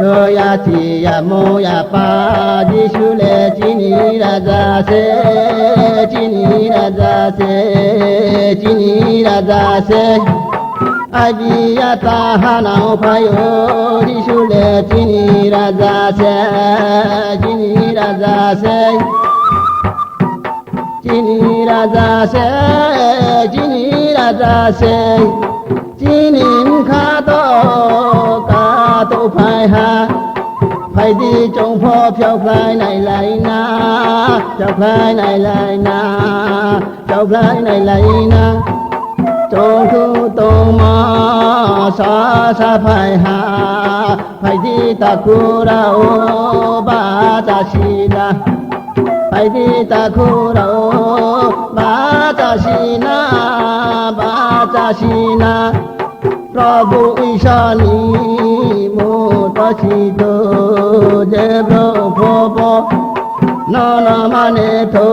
thơ ya chi ya mô ya pa di su le chi ni ra ra se chi ni ra ra se chi ni ra ra se a di ya ta ha na pa yo di su le chi ni ra ra se chi ni ra ra se chi ni ra ra se chi ni ra ra se chi ni kha to phải ha phải đi trong phố phiêu phai này lại na phiêu phai này lại na phiêu phai này lại na trong khu tô ma sa phải ha phải đi ta khu ra ô ba ta si na phải đi ta khu ra ô ba ta si na Prabhu Ishani Motachito Jebro Popo Nona Maneto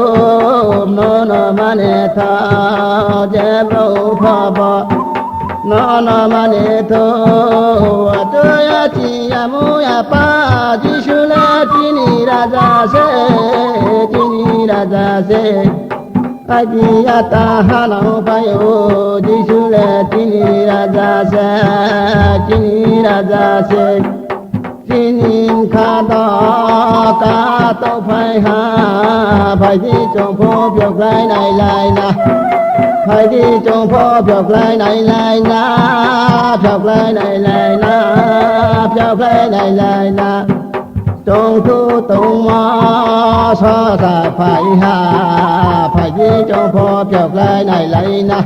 Nona Maneta Jebro Popo Nona Maneto Atoya Chiyamuya Pa Jishula Tini Raja Se Tini Raja Se Adiyata halo payo jisule tini raja se tini kado kato phai ha phai đi trong phố biểu lai này lại na phai đi trong phố biểu lai này lại na biểu lai này lại na biểu lai này lại na trong thu tung ma sa sa phải ha phải đi trong phố biểu lai này lại na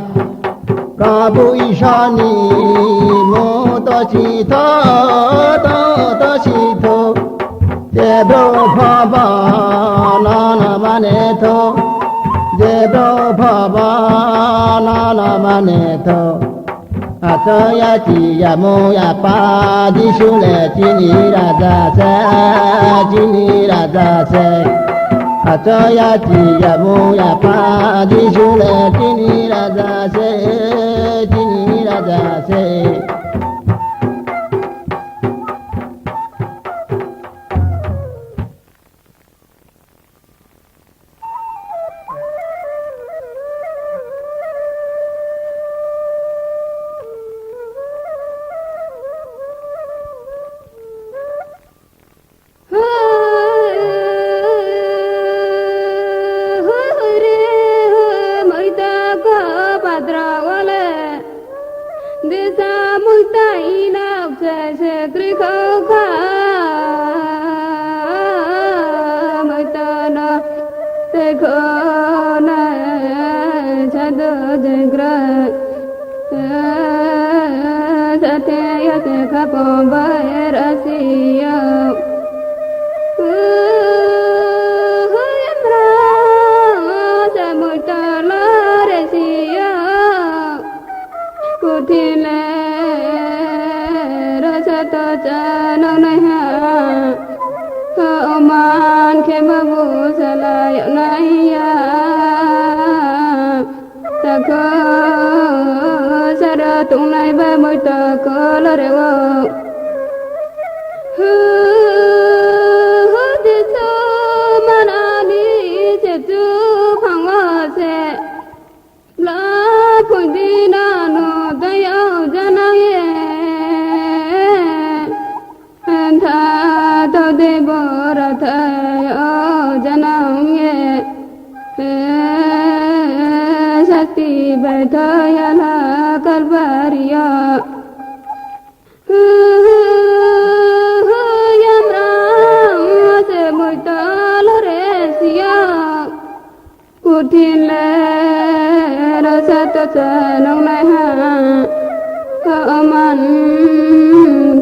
Prabhu Ishani mo to chi to chi to Jebro Baba na maneto Jebro Baba na maneto Atoya chi ya mo ya pa di su le chi ni ra ra se Atoya chi ya mo ya pa di su le chi ni ra ra se tung nay ba mươi tờ có là đều đi sâu mà na đi chết chú phăng hoa sẽ lá phơi đi na nô tay áo chân ai tha tao đi bờ ra thay áo chân ai sakti betaya la kalvaria yamram se mutal resia kutin le rasat chanong nai ha aman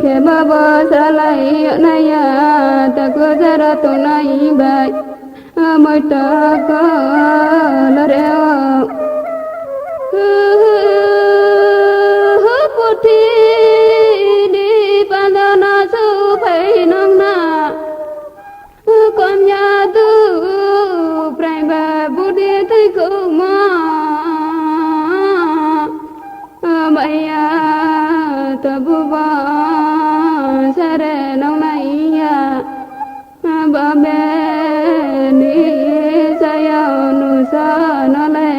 ke baba salai naya takujara tunai bai mutak lareo Puthi đi bandana su phai nong na con nhà tu prai ba Puthi thấy cô ma maya ta bu ba sa re nong nai sa na le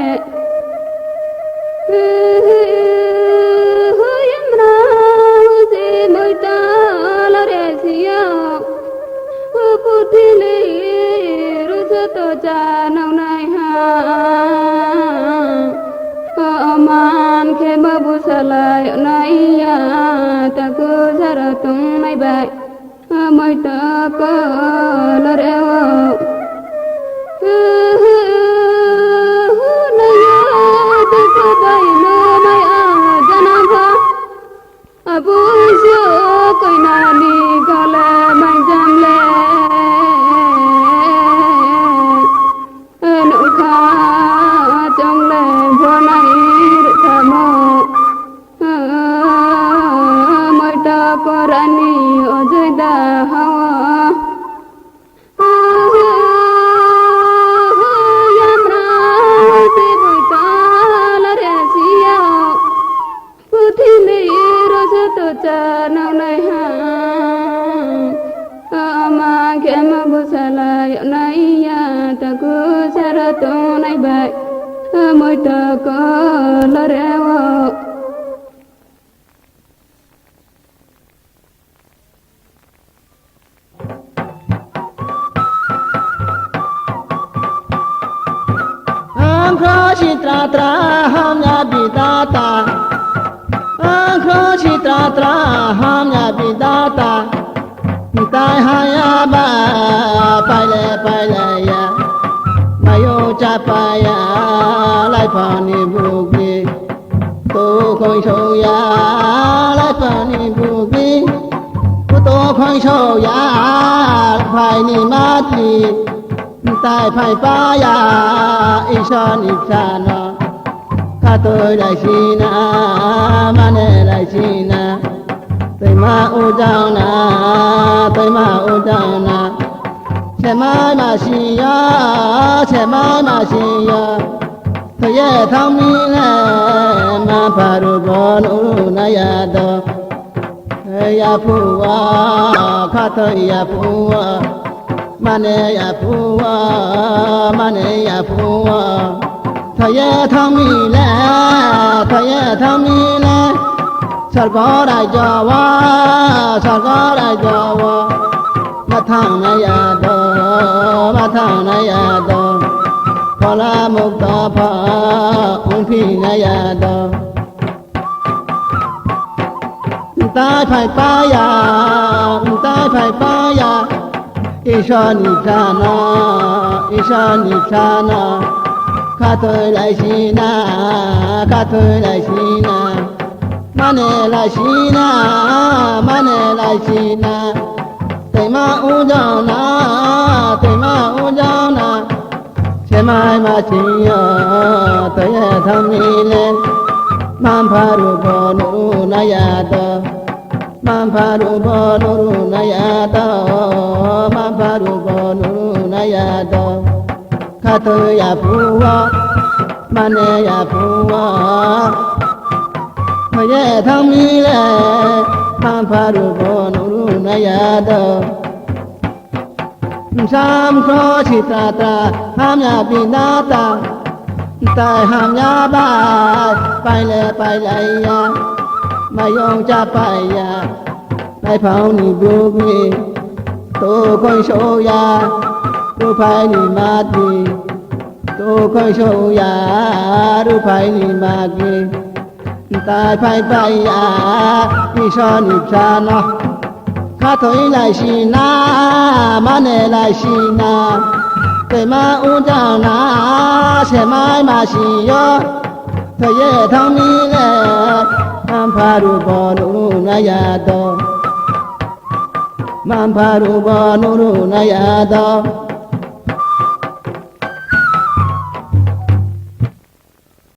yam ra se moi ta la re sia pu thi le ru sa to cha nau nai ha man khe ba bu sa lai nai ya ta ku sa ra tung nai bai moi ta ko la re abu siêu coi na ni gala mang jam le nụ kha trong le vô này ta mo mai ta parani ojai da hawa yam ra se boi ta la re sia puthi le to cha nau nai ha ama ke ma bu sa la ya nai ya ta ku sa ra to nai bai moi ta ko la re wo am kho chi tra tra ham ya bi ta ta kho chi tra tra ham ya bi ta ta tai ha ya ba pai le ya ma yo cha pa ya lai pha ni bu ki to khoi sho ya lai pha ni bu ki to khoi sho ya phai ni ma ti tai phai pa ya i sha ni cha na ka tôi lại xin na ma ne lại xin na tôi ma u down na tôi ma u down na che mai ma xin ya che mai ma xin ya tôi ye thang mi le ma pa ru bo nu na ya do ya phu wa kha tôi ya phu wa ma ne ya phu wa ma ne ya phu wa thầy thang mi lệ thầy thang mi lệ sar có đại cho wa sar có đại cho wa ma thang na ya do ma thang na ya do pha la muk ta pha ung phi na ya do tai phai pa ya tai phai pa ya isha ni cha na khá tôi lại xin na khá tôi lại xin na ma ne lại xin na ma ne lại xin na tay ma u down na tay ma u down na che mai ma xin yo tay tham mi lên man pha ru bo nu na ya do man pha ru bo nu na ya do man pha ru bo nu na ya do kha tôi ya phu wa ma ne ya phu wa ye thang mi le man pha ru bo nu na ya do sam kho chi ta ta ham ya bi na ta tai ham ya ba pai le ya ma yong cha pai ya lai phao ni bu mi to khoi sho ya ru phai ni ma ti to khoi sho ya ru phai ni ma ki tai phai pai ya ni sho ni cha no kha thoi lai xin na ma ne lai xin na tay ma u down na che mai ma xin yo thầy ye thang mi le man pha ru bo nu na ya do man pha ru bo nu na ya do